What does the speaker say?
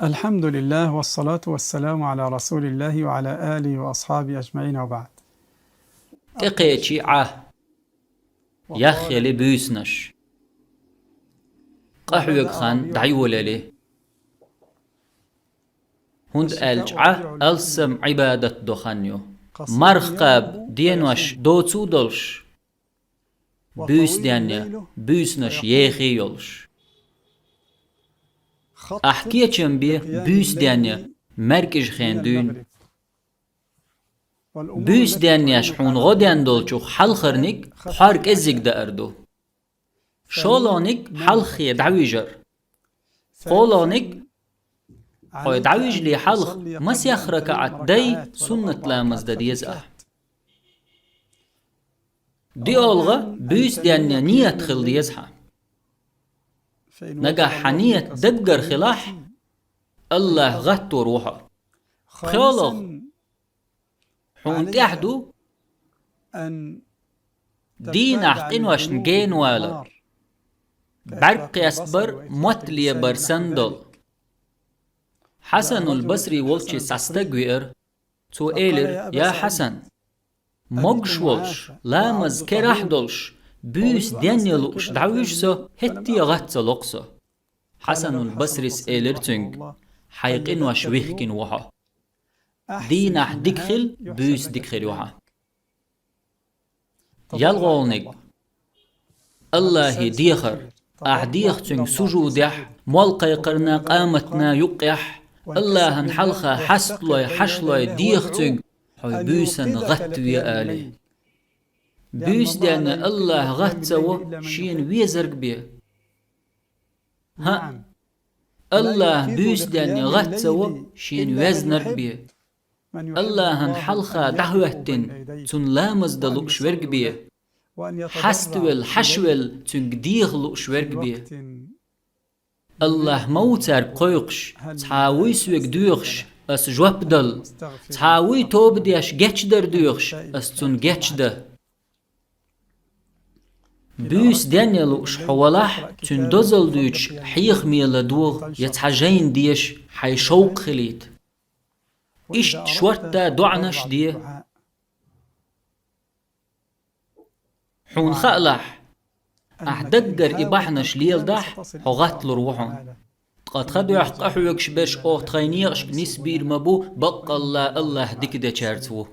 الحمد لله والصلاة والسلام على رسول الله وعلى آله وأصحابه أجمعين وبعد. كقيتشي يخيلي بيسنش قحوك خان دعيولالي هند الجعة ألسم عبادة دخانيو مرخب دينوش دوتسو دولش بيس ديانيا بيسنش يخي يولش أحكيتشم بيه بيس ديانيا مركج خيندون بيس ديانياش حون غديان دولشو حلخرنك بحارك ازيك دا أردو شولونك حلخي دعويجر قولونك خوي دعويج لي حلخ مس يخرك عدي سنة لامز دا ديزأه دي أولغا بيس ديانيا نية خل ديزها نجا حنية دقر خلاح الله غتو روحه خيالغ حون تحدو دين عقين واش نجين والا برق يسبر متلي برسندل حسن البصري والشي ساستقوير تو إيلر يا حسن مقش والش لامز كراح دولش بيس دانيلوش دعويشسو هتي غتس لقسو حسن البصري سئيلر تنج حيقين واش ويحكين وحا دينح دكخل بيس دكخل وحا يالغولنك الله ديخر أعديخ تنج سجودح مولقي قرنا قامتنا يقيح الله نحلخا حسلوي حشلوي ديخ تنج حوي بيسن غتوي آلي بيس دان الله غتسو شين ويزرق بيه ها الله بيس دان غتسو شين وزنرق بيه الله نحلخا دعوهتن تن لامز دلوك شورق بيه حستول حشول تن ديغ لوك شورق بيه الله موتر قيقش تحاوي سوك دوغش اس جواب دل تحاوي توب ديش جيش در دوغش اس تن جيش ده بيس دانيلوش حوالح تن دوزل دوش حيخ ميلا دوغ يتحجين ديش حي شوق خليت إشت شورتا دعنش ديه حون خألح أحدقر إباحنش ليل دح حغات لروحهم قد خدو يحقحو يكشبش أو تخينيغش نسبير مبو بقى الله ديك دا چارتو